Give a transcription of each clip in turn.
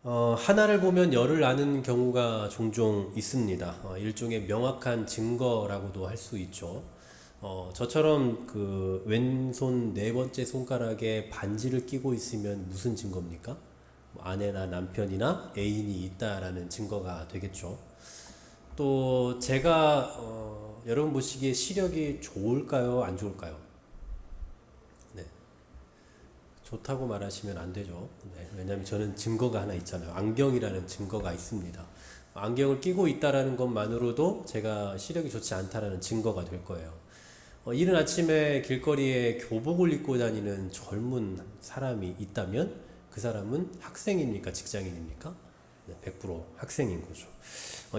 하나를 보면 열을 아는 경우가 종종 있습니다. 일종의 명확한 증거라고도 할 수 있죠. 저처럼 그 왼손 네 번째 손가락에 반지를 끼고 있으면 무슨 증거입니까? 뭐 아내나 남편이나 애인이 있다라는 증거가 되겠죠. 또 제가 여러분 보시기에 시력이 좋을까요? 안 좋을까요? 네. 좋다고 말하시면 안 되죠. 네, 왜냐하면 저는 증거가 하나 있잖아요. 안경이라는 증거가 있습니다. 안경을 끼고 있다라는 것만으로도 제가 시력이 좋지 않다라는 증거가 될 거예요. 이른 아침에 길거리에 교복을 입고 다니는 젊은 사람이 있다면 그 사람은 학생입니까? 직장인입니까? 네, 100% 학생인 거죠.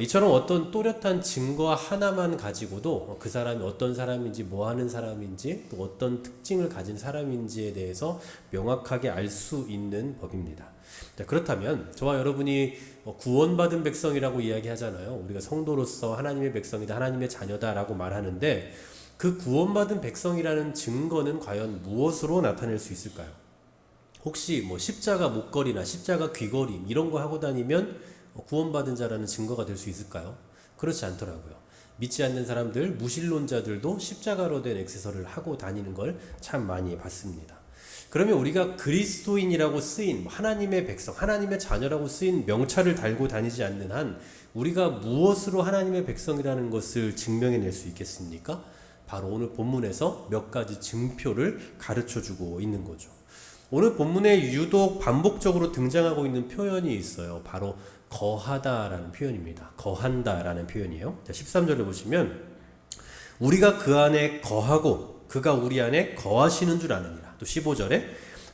이처럼 어떤 또렷한 증거 하나만 가지고도 그 사람이 어떤 사람인지 뭐 하는 사람인지 또 어떤 특징을 가진 사람인지에 대해서 명확하게 알 수 있는 법입니다. 자, 그렇다면 저와 여러분이 구원받은 백성이라고 이야기하잖아요. 우리가 성도로서 하나님의 백성이다, 하나님의 자녀다 라고 말하는데 그 구원받은 백성이라는 증거는 과연 무엇으로 나타낼 수 있을까요? 혹시 뭐 십자가 목걸이나 십자가 귀걸이 이런 거 하고 다니면 구원받은 자라는 증거가 될 수 있을까요? 그렇지 않더라고요. 믿지 않는 사람들, 무신론자들도 십자가로 된 액세서리를 하고 다니는 걸 참 많이 봤습니다. 그러면 우리가 그리스도인이라고 쓰인 하나님의 백성, 하나님의 자녀라고 쓰인 명찰을 달고 다니지 않는 한 우리가 무엇으로 하나님의 백성이라는 것을 증명해낼 수 있겠습니까? 바로 오늘 본문에서 몇 가지 증표를 가르쳐주고 있는 거죠. 오늘 본문에 유독 반복적으로 등장하고 있는 표현이 있어요. 바로 거하다라는 표현입니다. 거한다라는 표현이에요. 자, 13절에 보시면 우리가 그 안에 거하고 그가 우리 안에 거하시는 줄 아느니라. 또 15절에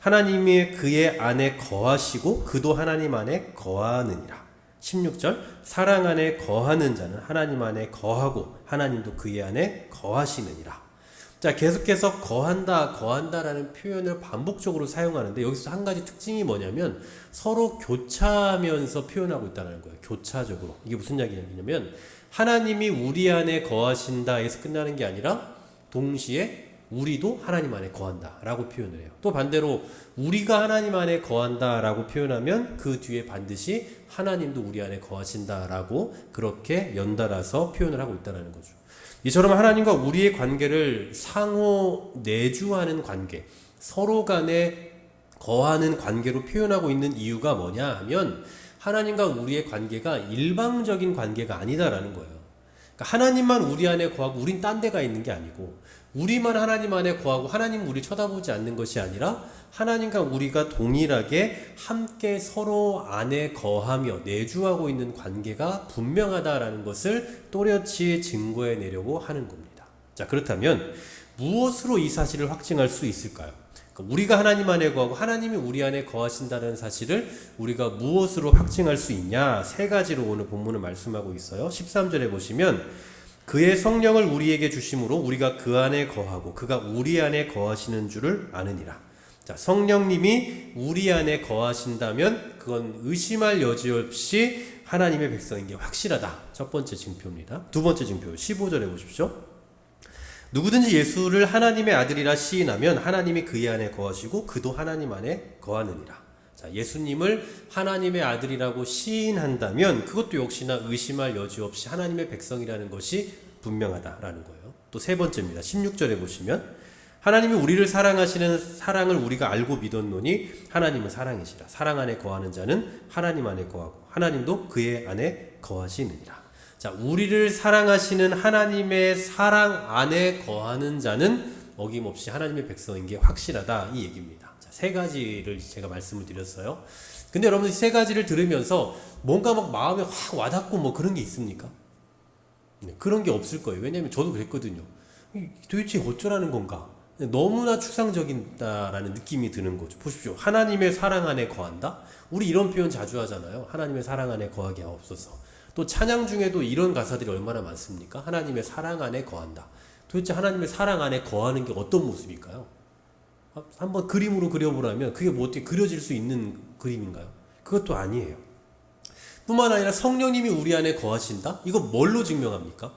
하나님이 그의 안에 거하시고 그도 하나님 안에 거하느니라. 16절 사랑 안에 거하는 자는 하나님 안에 거하고 하나님도 그의 안에 거하시느니라. 자, 계속해서 거한다라는 표현을 반복적으로 사용하는데 여기서 한 가지 특징이 뭐냐면 서로 교차하면서 표현하고 있다는 거예요. 교차적으로. 이게 무슨 이야기냐면 하나님이 우리 안에 거하신다 해서 끝나는 게 아니라 동시에 우리도 하나님 안에 거한다 라고 표현을 해요. 또 반대로 우리가 하나님 안에 거한다 라고 표현하면 그 뒤에 반드시 하나님도 우리 안에 거하신다 라고 그렇게 연달아서 표현을 하고 있다는 거죠. 이처럼 하나님과 우리의 관계를 상호 내주하는 관계, 서로 간에 거하는 관계로 표현하고 있는 이유가 뭐냐 하면 하나님과 우리의 관계가 일방적인 관계가 아니다라는 거예요. 그러니까 하나님만 우리 안에 거하고 우린 딴 데가 있는 게 아니고 우리만 하나님 안에 거하고 하나님은 우리 쳐다보지 않는 것이 아니라 하나님과 우리가 동일하게 함께 서로 안에 거하며 내주하고 있는 관계가 분명하다라는 것을 또렷이 증거해 내려고 하는 겁니다. 자, 그렇다면 무엇으로 이 사실을 확증할 수 있을까요? 그러니까 우리가 하나님 안에 거하고 하나님이 우리 안에 거하신다는 사실을 우리가 무엇으로 확증할 수 있냐? 세 가지로 오늘 본문을 말씀하고 있어요. 13절에 보시면 그의 성령을 우리에게 주심으로 우리가 그 안에 거하고 그가 우리 안에 거하시는 줄을 아느니라. 자, 성령님이 우리 안에 거하신다면 그건 의심할 여지 없이 하나님의 백성인 게 확실하다. 첫 번째 증표입니다. 두 번째 증표 15절에 보십시오. 누구든지 예수를 하나님의 아들이라 시인하면 하나님이 그의 안에 거하시고 그도 하나님 안에 거하느니라. 자, 예수님을 하나님의 아들이라고 시인한다면 그것도 역시나 의심할 여지 없이 하나님의 백성이라는 것이 분명하다라는 거예요. 또 세 번째입니다. 16절에 보시면 하나님이 우리를 사랑하시는 사랑을 우리가 알고 믿었노니 하나님은 사랑이시라. 사랑 안에 거하는 자는 하나님 안에 거하고 하나님도 그의 안에 거하시느니라. 자, 우리를 사랑하시는 하나님의 사랑 안에 거하는 자는 어김없이 하나님의 백성인 게 확실하다 이 얘기입니다. 자, 세 가지를 제가 말씀을 드렸어요. 근데 여러분들 세 가지를 들으면서 뭔가 막 마음에 확 와닿고 뭐 그런 게 있습니까? 네, 그런 게 없을 거예요. 왜냐하면 저도 그랬거든요. 도대체 어쩌라는 건가? 너무나 추상적이다라는 느낌이 드는 거죠. 보십시오. 하나님의 사랑 안에 거한다? 우리 이런 표현 자주 하잖아요. 하나님의 사랑 안에 거하게 하옵소서. 또 찬양 중에도 이런 가사들이 얼마나 많습니까? 하나님의 사랑 안에 거한다. 도대체 하나님의 사랑 안에 거하는 게 어떤 모습일까요? 한번 그림으로 그려보라면 그게 뭐 어떻게 그려질 수 있는 그림인가요? 그것도 아니에요. 뿐만 아니라 성령님이 우리 안에 거하신다? 이거 뭘로 증명합니까?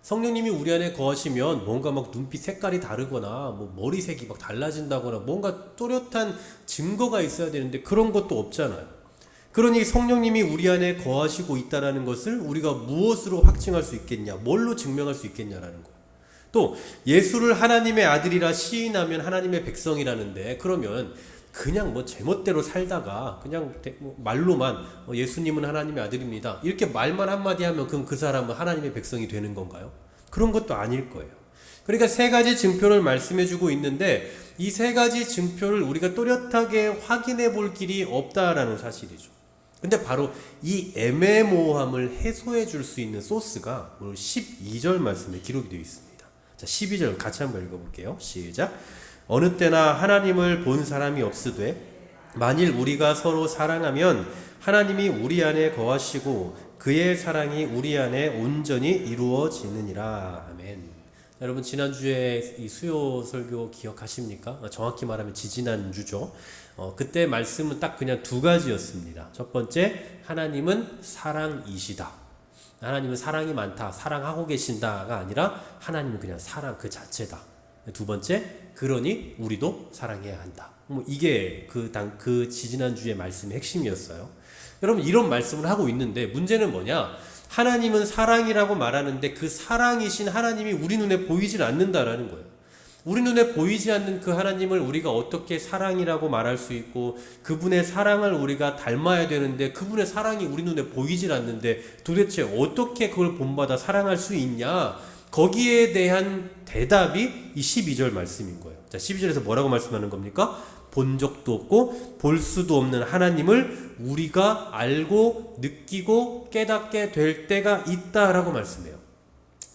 성령님이 우리 안에 거하시면 뭔가 막 눈빛 색깔이 다르거나 뭐 머리색이 막 달라진다거나 뭔가 또렷한 증거가 있어야 되는데 그런 것도 없잖아요. 그러니 성령님이 우리 안에 거하시고 있다는 것을 우리가 무엇으로 확증할 수 있겠냐, 뭘로 증명할 수 있겠냐라는 거예요. 또 예수를 하나님의 아들이라 시인하면 하나님의 백성이라는데, 그러면 그냥 뭐 제멋대로 살다가 그냥 말로만 예수님은 하나님의 아들입니다 이렇게 말만 한마디 하면 그럼 그 사람은 하나님의 백성이 되는 건가요? 그런 것도 아닐 거예요. 그러니까 세 가지 증표를 말씀해 주고 있는데, 이 세 가지 증표를 우리가 또렷하게 확인해 볼 길이 없다라는 사실이죠. 근데 바로 이 애매모호함을 해소해 줄 수 있는 소스가 오늘 12절 말씀에 기록이 되어 있습니다. 자, 12절 같이 한번 읽어볼게요. 시작. 어느 때나 하나님을 본 사람이 없으되 만일 우리가 서로 사랑하면 하나님이 우리 안에 거하시고 그의 사랑이 우리 안에 온전히 이루어지느니라. 아멘. 여러분, 지난주에 이 수요 설교 기억하십니까? 정확히 말하면 지지난주죠. 그때 말씀은 딱 그냥 두 가지였습니다. 첫 번째, 하나님은 사랑이시다. 하나님은 사랑이 많다, 사랑하고 계신다가 아니라 하나님은 그냥 사랑 그 자체다. 두 번째, 그러니 우리도 사랑해야 한다. 이게 그 지지난주의 말씀의 핵심이었어요. 여러분, 이런 말씀을 하고 있는데 문제는 뭐냐? 하나님은 사랑이라고 말하는데 그 사랑이신 하나님이 우리 눈에 보이질 않는다라는 거예요. 우리 눈에 보이지 않는 그 하나님을 우리가 어떻게 사랑이라고 말할 수 있고, 그분의 사랑을 우리가 닮아야 되는데 그분의 사랑이 우리 눈에 보이질 않는데 도대체 어떻게 그걸 본받아 사랑할 수 있냐? 거기에 대한 대답이 이 12절 말씀인 거예요. 자, 12절에서 뭐라고 말씀하는 겁니까? 본 적도 없고 볼 수도 없는 하나님을 우리가 알고 느끼고 깨닫게 될 때가 있다라고 말씀해요.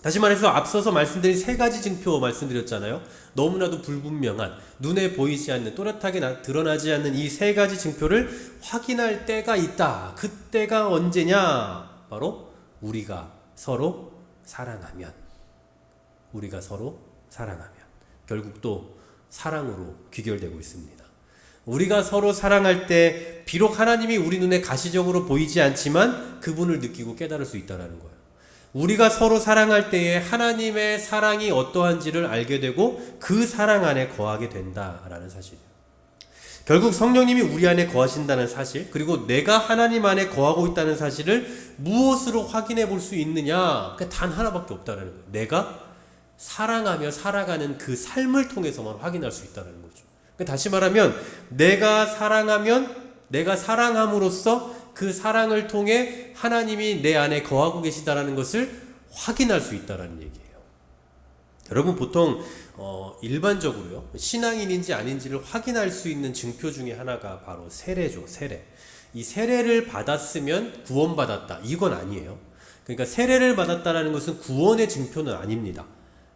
다시 말해서 앞서서 말씀드린 세 가지 증표 말씀드렸잖아요. 너무나도 불분명한, 눈에 보이지 않는, 또렷하게 드러나지 않는 이 세 가지 증표를 확인할 때가 있다. 그때가 언제냐? 바로 우리가 서로 사랑하면. 우리가 서로 사랑하면. 결국 또 사랑으로 귀결되고 있습니다. 우리가 서로 사랑할 때 비록 하나님이 우리 눈에 가시적으로 보이지 않지만 그분을 느끼고 깨달을 수 있다는 거예요. 우리가 서로 사랑할 때에 하나님의 사랑이 어떠한지를 알게 되고 그 사랑 안에 거하게 된다라는 사실이에요. 결국 성령님이 우리 안에 거하신다는 사실, 그리고 내가 하나님 안에 거하고 있다는 사실을 무엇으로 확인해 볼 수 있느냐? 단 하나밖에 없다는 거예요. 내가 사랑하며 살아가는 그 삶을 통해서만 확인할 수 있다는 거죠. 다시 말하면 내가 사랑하면, 내가 사랑함으로써 그 사랑을 통해 하나님이 내 안에 거하고 계시다라는 것을 확인할 수 있다라는 얘기예요. 여러분, 보통 일반적으로요, 신앙인인지 아닌지를 확인할 수 있는 증표 중에 하나가 바로 세례죠. 세례. 이 세례를 받았으면 구원받았다, 이건 아니에요. 그러니까 세례를 받았다라는 것은 구원의 증표는 아닙니다.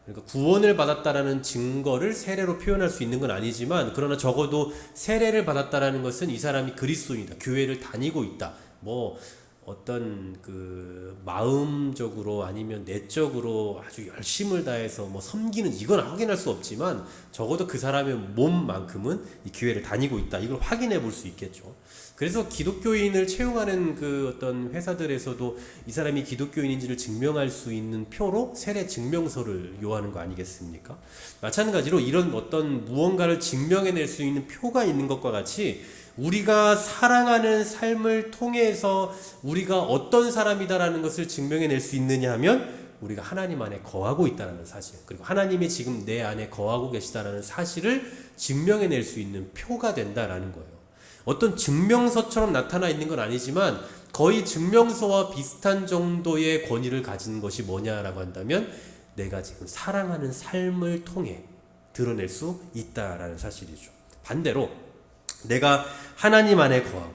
그러니까 구원을 받았다라는 증거를 세례로 표현할 수 있는 건 아니지만, 그러나 적어도 세례를 받았다라는 것은 이 사람이 그리스도인이다, 교회를 다니고 있다, 뭐 어떤 그 마음적으로 아니면 내적으로 아주 열심을 다해서 뭐 섬기는, 이건 확인할 수 없지만 적어도 그 사람의 몸만큼은 이 교회를 다니고 있다, 이걸 확인해 볼 수 있겠죠. 그래서 기독교인을 채용하는 그 어떤 회사들에서도 이 사람이 기독교인인지를 증명할 수 있는 표로 세례 증명서를 요하는 거 아니겠습니까? 마찬가지로 이런 어떤 무언가를 증명해낼 수 있는 표가 있는 것과 같이, 우리가 사랑하는 삶을 통해서 우리가 어떤 사람이다라는 것을 증명해낼 수 있느냐 하면, 우리가 하나님 안에 거하고 있다는 사실, 그리고 하나님이 지금 내 안에 거하고 계시다라는 사실을 증명해낼 수 있는 표가 된다라는 거예요. 어떤 증명서처럼 나타나 있는 건 아니지만 거의 증명서와 비슷한 정도의 권위를 가진 것이 뭐냐라고 한다면, 내가 지금 사랑하는 삶을 통해 드러낼 수 있다라는 사실이죠. 반대로 내가 하나님 안에 거하고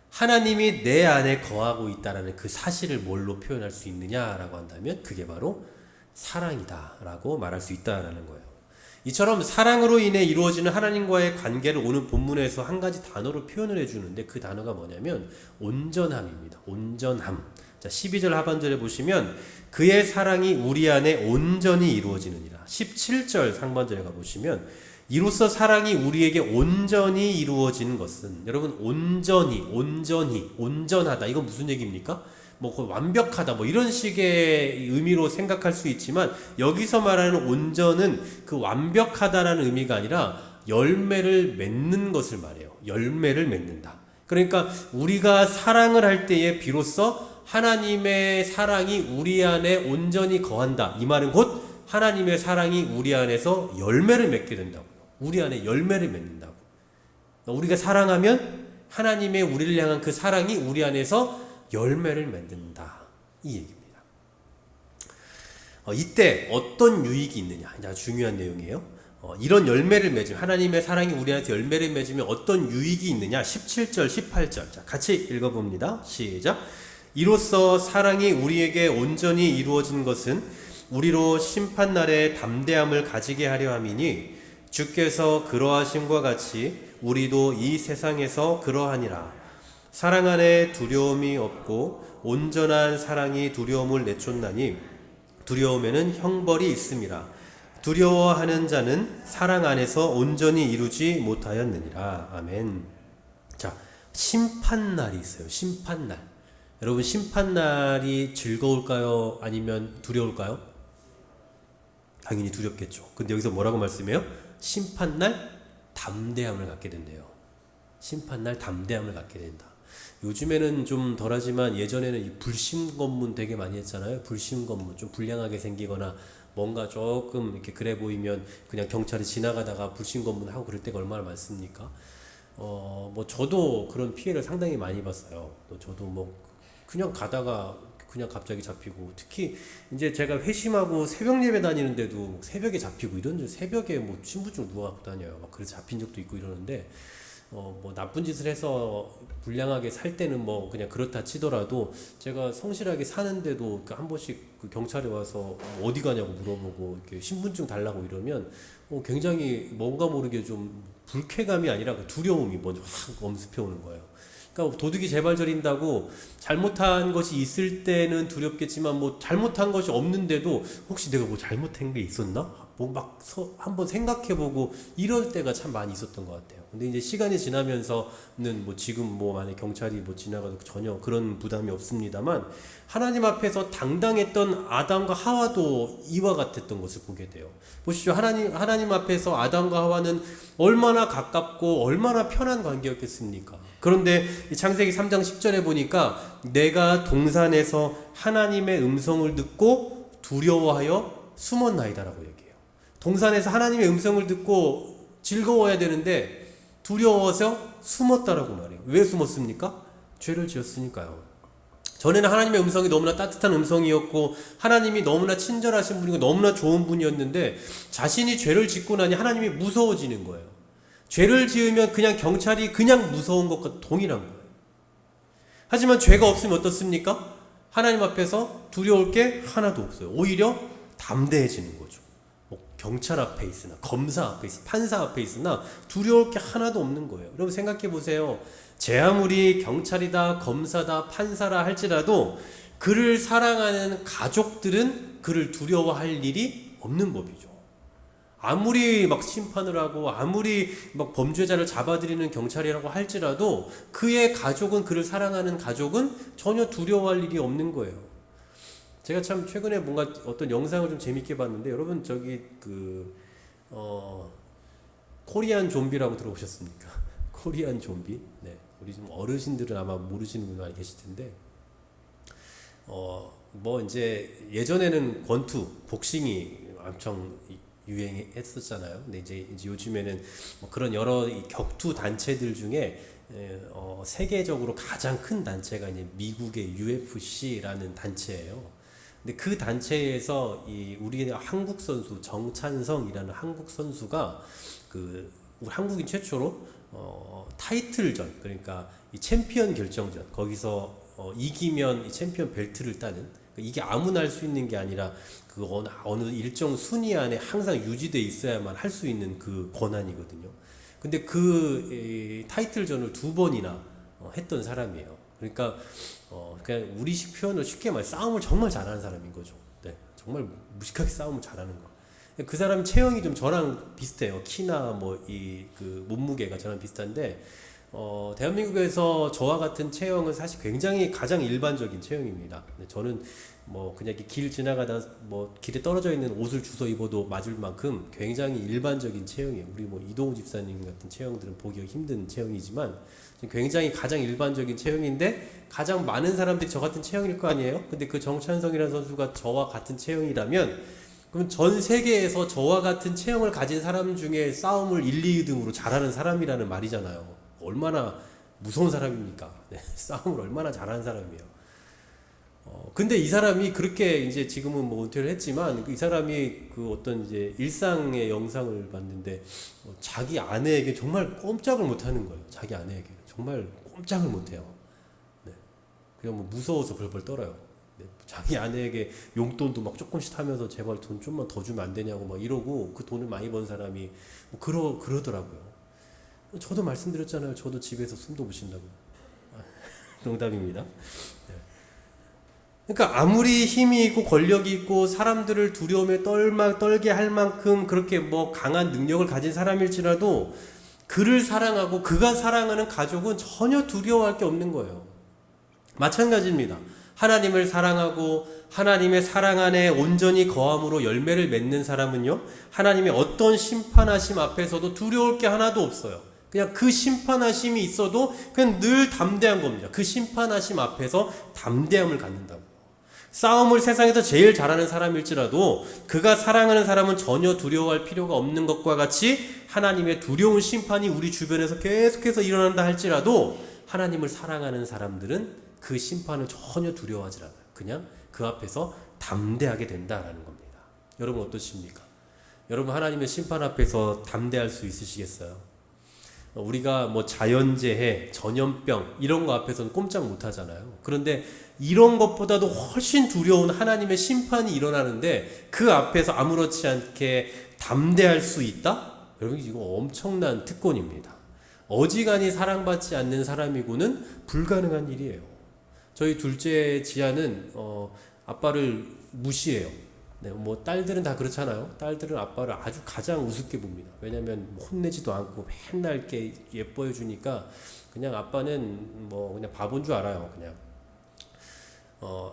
하나님이 내 안에 거하고 있다라는 그 사실을 뭘로 표현할 수 있느냐라고 한다면, 그게 바로 사랑이다라고 말할 수 있다라는 거예요. 이처럼 사랑으로 인해 이루어지는 하나님과의 관계를 오늘 본문에서 한 가지 단어로 표현을 해주는데, 그 단어가 뭐냐면 온전함입니다. 온전함. 자, 12절 하반절에 보시면 그의 사랑이 우리 안에 온전히 이루어지느니라. 17절 상반절에 가보시면 이로써 사랑이 우리에게 온전히 이루어지는 것은, 여러분, 온전히, 온전하다, 이건 무슨 얘기입니까? 뭐 완벽하다, 뭐 이런 식의 의미로 생각할 수 있지만, 여기서 말하는 온전은 그 완벽하다라는 의미가 아니라 열매를 맺는 것을 말해요. 열매를 맺는다. 그러니까 우리가 사랑을 할 때에 비로소 하나님의 사랑이 우리 안에 온전히 거한다. 이 말은 곧 하나님의 사랑이 우리 안에서 열매를 맺게 된다고요. 우리 안에 열매를 맺는다고. 우리가 사랑하면 하나님의 우리를 향한 그 사랑이 우리 안에서 열매를 맺는다. 이 얘기입니다. 이때 어떤 유익이 있느냐. 아주 중요한 내용이에요. 이런 열매를 맺으면, 하나님의 사랑이 우리 안에서 열매를 맺으면 어떤 유익이 있느냐. 17절, 18절. 자, 같이 읽어봅니다. 시작. 이로써 사랑이 우리에게 온전히 이루어진 것은 우리로 심판날에 담대함을 가지게 하려 함이니 주께서 그러하심과 같이 우리도 이 세상에서 그러하니라. 사랑 안에 두려움이 없고 온전한 사랑이 두려움을 내쫓나니 두려움에는 형벌이 있음이라. 두려워하는 자는 사랑 안에서 온전히 이루지 못하였느니라. 아멘. 자, 심판날이 있어요. 심판날. 여러분, 심판날이 즐거울까요? 아니면 두려울까요? 당연히 두렵겠죠. 근데 여기서 뭐라고 말씀해요? 심판날 담대함을 갖게 된대요. 심판날 담대함을 갖게 된다. 요즘에는 좀 덜하지만 예전에는 이 불심검문 되게 많이 했잖아요. 불심검문, 좀 불량하게 생기거나 뭔가 조금 이렇게 그래 보이면 그냥 경찰이 지나가다가 불심검문 하고 그럴 때가 얼마나 많습니까? 뭐 저도 그런 피해를 상당히 많이 봤어요. 또 저도 뭐 그냥 가다가 그냥 갑자기 잡히고, 특히 이제 제가 회심하고 새벽 예배 다니는데도 새벽에 잡히고, 이런 새벽에 뭐 신분증 누가 갖고 다녀요. 막 그래서 잡힌 적도 있고 이러는데, 뭐 나쁜 짓을 해서 불량하게 살 때는 뭐 그냥 그렇다 치더라도 제가 성실하게 사는데도 한 번씩 그 경찰이 와서 어디 가냐고 물어보고 이렇게 신분증 달라고 이러면 굉장히 뭔가 모르게 좀 불쾌감이 아니라 그 두려움이 먼저 확 엄습해 오는 거예요. 그러니까 도둑이 재발 저린다고 잘못한 것이 있을 때는 두렵겠지만 뭐 잘못한 것이 없는데도 혹시 내가 뭐 잘못한 게 있었나? 뭐 막 한번 생각해보고 이럴 때가 참 많이 있었던 것 같아요. 근데 이제 시간이 지나면서는 뭐 지금 뭐 만약 경찰이 뭐 지나가도 전혀 그런 부담이 없습니다만, 하나님 앞에서 당당했던 아담과 하와도 이와 같았던 것을 보게 돼요. 보시죠. 하나님 앞에서 아담과 하와는 얼마나 가깝고 얼마나 편한 관계였겠습니까? 그런데 창세기 3장 10절에 보니까 내가 동산에서 하나님의 음성을 듣고 두려워하여 숨었나이다라고 얘기해요. 동산에서 하나님의 음성을 듣고 즐거워야 되는데 두려워서 숨었다라고 말해요. 왜 숨었습니까? 죄를 지었으니까요. 전에는 하나님의 음성이 너무나 따뜻한 음성이었고 하나님이 너무나 친절하신 분이고 너무나 좋은 분이었는데, 자신이 죄를 짓고 나니 하나님이 무서워지는 거예요. 죄를 지으면 그냥 경찰이 그냥 무서운 것과 동일한 거예요. 하지만 죄가 없으면 어떻습니까? 하나님 앞에서 두려울 게 하나도 없어요. 오히려 담대해지는 거죠. 뭐 경찰 앞에 있으나 검사 앞에 있으나 판사 앞에 있으나 두려울 게 하나도 없는 거예요. 여러분 생각해 보세요. 제 아무리 경찰이다 검사다 판사라 할지라도 그를 사랑하는 가족들은 그를 두려워할 일이 없는 법이죠. 아무리 막 심판을 하고 아무리 막 범죄자를 잡아들이는 경찰이라고 할지라도 그의 가족은, 그를 사랑하는 가족은 전혀 두려워할 일이 없는 거예요. 제가 참 최근에 뭔가 어떤 영상을 좀 재밌게 봤는데, 여러분 저기 코리안 좀비라고 들어보셨습니까? 코리안 좀비? 네. 우리 좀 어르신들은 아마 모르시는 분들 많이 계실 텐데, 뭐 이제 예전에는 권투, 복싱이 엄청 유행했었잖아요. 근데 이제 요즘에는 뭐 그런 여러 격투 단체들 중에 세계적으로 가장 큰 단체가 이제 미국의 UFC라는 단체예요. 근데 그 단체에서 우리 한국 선수 정찬성이라는 한국 선수가 우리 한국인 최초로 타이틀전, 그러니까 이 챔피언 결정전, 거기서 이기면 이 챔피언 벨트를 따는, 이게 아무나 할 수 있는 게 아니라 그 어느 일정 순위 안에 항상 유지돼 있어야만 할 수 있는 그 권한이거든요. 근데 그 타이틀전을 2번이나 했던 사람이에요. 그러니까 그냥 우리식 표현으로 쉽게 말해 싸움을 정말 잘하는 사람인 거죠. 네, 정말 무식하게 싸움을 잘하는 거. 그 사람 체형이 좀 저랑 비슷해요. 키나 뭐 그 몸무게가 저랑 비슷한데, 대한민국에서 저와 같은 체형은 사실 굉장히 가장 일반적인 체형입니다. 저는 뭐 그냥 길 지나가다 뭐 길에 떨어져 있는 옷을 주워 입어도 맞을 만큼 굉장히 일반적인 체형이에요. 우리 뭐 이동우 집사님 같은 체형들은 보기가 힘든 체형이지만 굉장히 가장 일반적인 체형인데 가장 많은 사람들이 저 같은 체형일 거 아니에요? 근데 그 정찬성이라는 선수가 저와 같은 체형이라면 그럼 전 세계에서 저와 같은 체형을 가진 사람 중에 싸움을 1, 2등으로 잘하는 사람이라는 말이잖아요. 얼마나 무서운 사람입니까? 네, 싸움을 얼마나 잘하는 사람이에요. 근데 이 사람이 그렇게 이제 지금은 뭐 은퇴를 했지만 이 사람이 그 어떤 이제 일상의 영상을 봤는데 자기 아내에게 정말 꼼짝을 못 하는 거예요. 자기 아내에게 정말 꼼짝을 못 해요. 네. 그냥 뭐 무서워서 벌벌 떨어요. 네. 자기 아내에게 용돈도 막 조금씩 하면서 제발 돈 좀만 더 주면 안 되냐고 막 이러고 그 돈을 많이 번 사람이 뭐 그러더라고요. 저도 말씀드렸잖아요. 저도 집에서 숨도 못 쉰다고요. 농담입니다. 네. 그러니까 아무리 힘이 있고 권력이 있고 사람들을 두려움에 떨게 할 만큼 그렇게 뭐 강한 능력을 가진 사람일지라도 그를 사랑하고 그가 사랑하는 가족은 전혀 두려워할 게 없는 거예요. 마찬가지입니다. 하나님을 사랑하고 하나님의 사랑 안에 온전히 거함으로 열매를 맺는 사람은요, 하나님의 어떤 심판하심 앞에서도 두려울 게 하나도 없어요. 그냥 그 심판하심이 있어도 그냥 늘 담대한 겁니다. 그 심판하심 앞에서 담대함을 갖는다고. 싸움을 세상에서 제일 잘하는 사람일지라도 그가 사랑하는 사람은 전혀 두려워할 필요가 없는 것과 같이 하나님의 두려운 심판이 우리 주변에서 계속해서 일어난다 할지라도 하나님을 사랑하는 사람들은 그 심판을 전혀 두려워하지 않아요. 그냥 그 앞에서 담대하게 된다라는 겁니다. 여러분 어떠십니까? 여러분 하나님의 심판 앞에서 담대할 수 있으시겠어요? 우리가 뭐 자연재해, 전염병 이런 거 앞에서는 꼼짝 못 하잖아요. 그런데 이런 것보다도 훨씬 두려운 하나님의 심판이 일어나는데 그 앞에서 아무렇지 않게 담대할 수 있다? 여러분 이거 엄청난 특권입니다. 어지간히 사랑받지 않는 사람이고는 불가능한 일이에요. 저희 둘째 지아는 아빠를 무시해요. 네, 뭐 딸들은 다 그렇잖아요. 딸들은 아빠를 아주 가장 우습게 봅니다. 왜냐면 혼내지도 않고 맨날 이렇게 예뻐해 주니까 그냥 아빠는 뭐 그냥 바본 줄 알아요. 그냥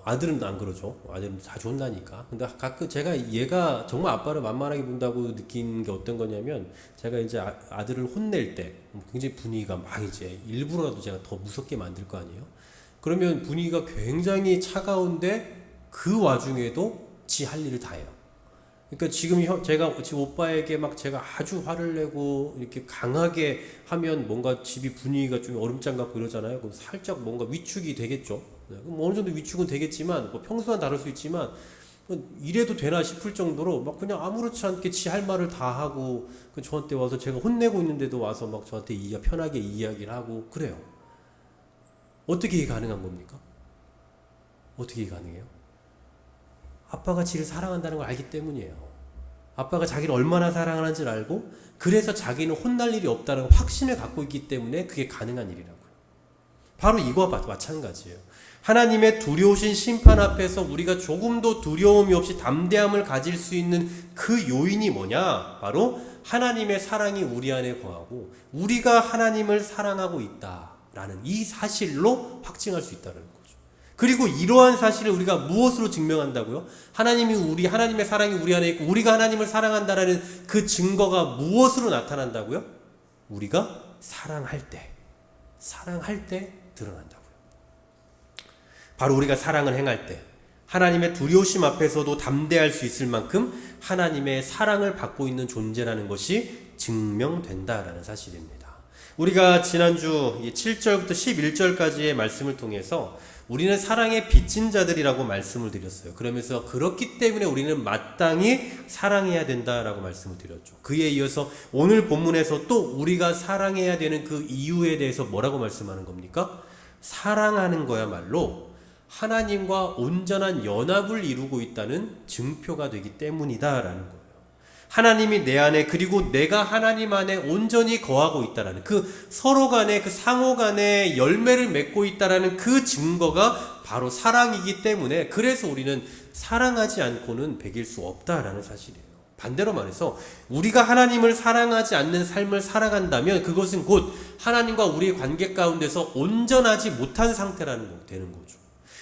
아들은 안 그러죠. 아들은 자주 혼나니까. 근데 가끔 제가 얘가 정말 아빠를 만만하게 본다고 느낀 게 어떤 거냐면 제가 이제 아들을 혼낼 때 굉장히 분위기가 막 이제 일부러라도 제가 더 무섭게 만들 거 아니에요. 그러면 분위기가 굉장히 차가운데 그 와중에도 지 할 일을 다 해요. 그러니까 지금 제가 지금 오빠에게 막 제가 아주 화를 내고 이렇게 강하게 하면 뭔가 집이 분위기가 좀 얼음장 같고 이러잖아요. 그럼 살짝 뭔가 위축이 되겠죠. 네, 그럼 어느 정도 위축은 되겠지만 뭐 평소와는 다를 수 있지만 이래도 되나 싶을 정도로 막 그냥 아무렇지 않게 지 할 말을 다 하고 저한테 와서 제가 혼내고 있는데도 와서 막 저한테 편하게 이야기를 하고 그래요. 어떻게 이게 가능한 겁니까? 어떻게 이게 가능해요? 아빠가 지를 사랑한다는 걸 알기 때문이에요. 아빠가 자기를 얼마나 사랑하는지를 알고 그래서 자기는 혼날 일이 없다는 확신을 갖고 있기 때문에 그게 가능한 일이라고요. 바로 이거와 마찬가지예요. 하나님의 두려우신 심판 앞에서 우리가 조금도 두려움이 없이 담대함을 가질 수 있는 그 요인이 뭐냐? 바로 하나님의 사랑이 우리 안에 거하고 우리가 하나님을 사랑하고 있다라는 이 사실로 확증할 수 있다는 거예요. 그리고 이러한 사실을 우리가 무엇으로 증명한다고요? 하나님의 사랑이 우리 안에 있고 우리가 하나님을 사랑한다라는 그 증거가 무엇으로 나타난다고요? 우리가 사랑할 때 드러난다고요. 바로 우리가 사랑을 행할 때 하나님의 두려우심 앞에서도 담대할 수 있을 만큼 하나님의 사랑을 받고 있는 존재라는 것이 증명된다라는 사실입니다. 우리가 지난주 7절부터 11절까지의 말씀을 통해서 우리는 사랑에 빚진 자들이라고 말씀을 드렸어요. 그러면서 그렇기 때문에 우리는 마땅히 사랑해야 된다라고 말씀을 드렸죠. 그에 이어서 오늘 본문에서 또 우리가 사랑해야 되는 그 이유에 대해서 뭐라고 말씀하는 겁니까? 사랑하는 거야말로 하나님과 온전한 연합을 이루고 있다는 증표가 되기 때문이다라는 거예요. 하나님이 내 안에 그리고 내가 하나님 안에 온전히 거하고 있다라는 그 서로 간에 그 상호 간에 열매를 맺고 있다라는 그 증거가 바로 사랑이기 때문에 그래서 우리는 사랑하지 않고는 배길 수 없다라는 사실이에요. 반대로 말해서 우리가 하나님을 사랑하지 않는 삶을 살아간다면 그것은 곧 하나님과 우리의 관계 가운데서 온전하지 못한 상태라는 거 되는 거죠.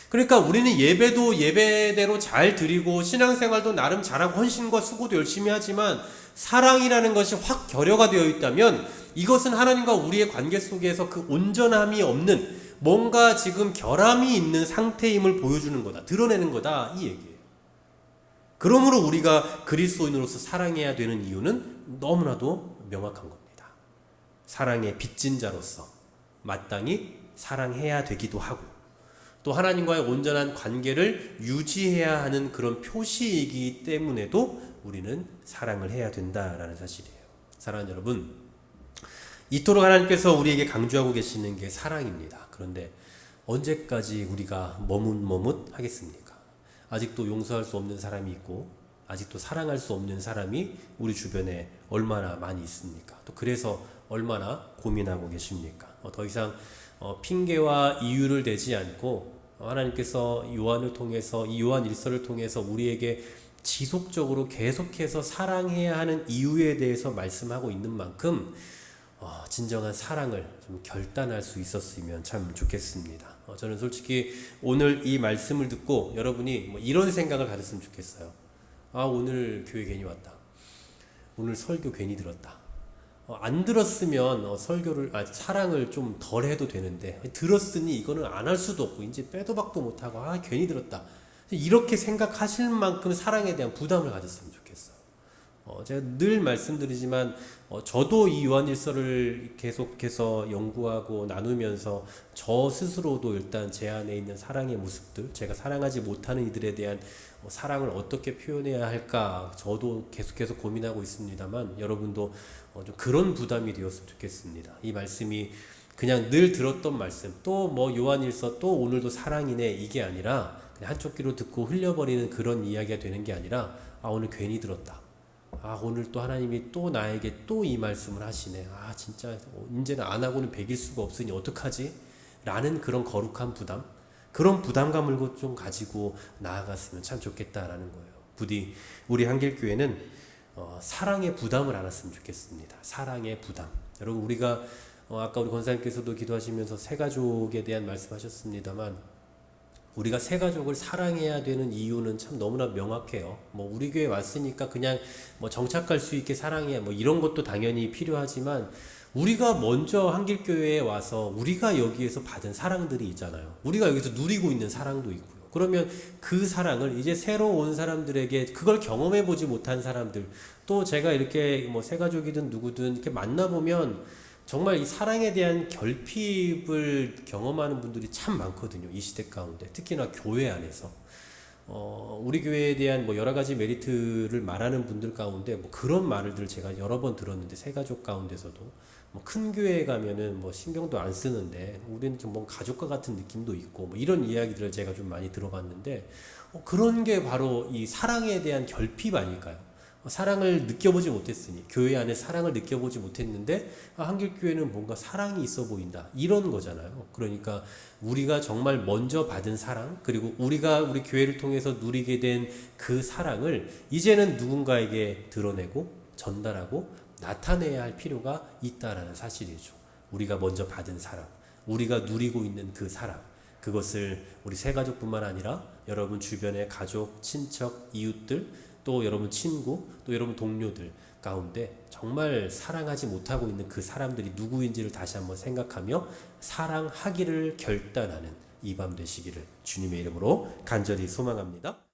그러니까 우리는 예배도 예배대로 잘 드리고 신앙생활도 나름 잘하고 헌신과 수고도 열심히 하지만 사랑이라는 것이 확 결여가 되어 있다면 이것은 하나님과 우리의 관계 속에서 그 온전함이 없는 뭔가 지금 결함이 있는 상태임을 보여주는 거다. 드러내는 거다. 이 얘기예요. 그러므로 우리가 그리스도인으로서 사랑해야 되는 이유는 너무나도 명확한 겁니다. 사랑의 빚진 자로서 마땅히 사랑해야 되기도 하고 또 하나님과의 온전한 관계를 유지해야 하는 그런 표시이기 때문에도 우리는 사랑을 해야 된다라는 사실이에요. 사랑하는 여러분, 이토록 하나님께서 우리에게 강조하고 계시는 게 사랑입니다. 그런데 언제까지 우리가 머뭇머뭇하겠습니까? 아직도 용서할 수 없는 사람이 있고 아직도 사랑할 수 없는 사람이 우리 주변에 얼마나 많이 있습니까? 또 그래서 얼마나 고민하고 계십니까? 더 이상 핑계와 이유를 대지 않고 하나님께서 요한을 통해서 이 요한 일서를 통해서 우리에게 지속적으로 계속해서 사랑해야 하는 이유에 대해서 말씀하고 있는 만큼 진정한 사랑을 좀 결단할 수 있었으면 참 좋겠습니다. 저는 솔직히 오늘 이 말씀을 듣고 여러분이 이런 생각을 가졌으면 좋겠어요. 오늘 교회 괜히 왔다. 오늘 설교 괜히 들었다. 안 들었으면 사랑을 좀 덜 해도 되는데 들었으니 이거는 안 할 수도 없고 이제 빼도 박도 못하고 괜히 들었다. 이렇게 생각하실 만큼 사랑에 대한 부담을 가졌으면 좋겠어요. 제가 늘 말씀드리지만 저도 이 요한일서를 계속해서 연구하고 나누면서 저 스스로도 일단 제 안에 있는 사랑의 모습들, 제가 사랑하지 못하는 이들에 대한 사랑을 어떻게 표현해야 할까 저도 계속해서 고민하고 있습니다만 여러분도 좀 그런 부담이 되었으면 좋겠습니다. 이 말씀이 그냥 늘 들었던 말씀, 또 요한일서 또 오늘도 사랑이네 이게 아니라 그냥 한쪽 귀로 듣고 흘려버리는 그런 이야기가 되는 게 아니라 오늘 괜히 들었다. 오늘 또 하나님이 또 나에게 또 이 말씀을 하시네. 진짜 이제는 안 하고는 배길 수가 없으니 어떡하지? 라는 그런 거룩한 부담, 그런 부담감을 좀 가지고 나아갔으면 참 좋겠다라는 거예요. 부디 우리 한길교회는 사랑의 부담을 안았으면 좋겠습니다. 사랑의 부담. 여러분 우리가 아까 우리 권사님께서도 기도하시면서 새가족에 대한 말씀하셨습니다만 우리가 새가족을 사랑해야 되는 이유는 참 너무나 명확해요. 우리 교회 왔으니까 그냥 정착할 수 있게 사랑해 이런 것도 당연히 필요하지만 우리가 먼저 한길교회에 와서 우리가 여기에서 받은 사랑들이 있잖아요. 우리가 여기서 누리고 있는 사랑도 있고요. 그러면 그 사랑을 이제 새로 온 사람들에게 그걸 경험해 보지 못한 사람들 또 제가 이렇게 새가족이든 누구든 이렇게 만나보면 정말 이 사랑에 대한 결핍을 경험하는 분들이 참 많거든요. 이 시대 가운데 특히나 교회 안에서 우리 교회에 대한 여러 가지 메리트를 말하는 분들 가운데 그런 말을 제가 여러 번 들었는데 새가족 가운데서도 큰 교회에 가면은 신경도 안 쓰는데 우리는 좀 가족과 같은 느낌도 있고 이런 이야기들을 제가 좀 많이 들어봤는데 그런 게 바로 이 사랑에 대한 결핍 아닐까요? 사랑을 느껴보지 못했으니 교회 안에 사랑을 느껴보지 못했는데 한길교회는 뭔가 사랑이 있어 보인다 이런 거잖아요. 그러니까 우리가 정말 먼저 받은 사랑 그리고 우리가 우리 교회를 통해서 누리게 된 그 사랑을 이제는 누군가에게 드러내고 전달하고 나타내야 할 필요가 있다라는 사실이죠. 우리가 먼저 받은 사랑, 우리가 누리고 있는 그 사랑, 그것을 우리 새가족뿐만 아니라 여러분 주변의 가족, 친척, 이웃들 또 여러분 친구, 또 여러분 동료들 가운데 정말 사랑하지 못하고 있는 그 사람들이 누구인지를 다시 한번 생각하며 사랑하기를 결단하는 이 밤 되시기를 주님의 이름으로 간절히 소망합니다.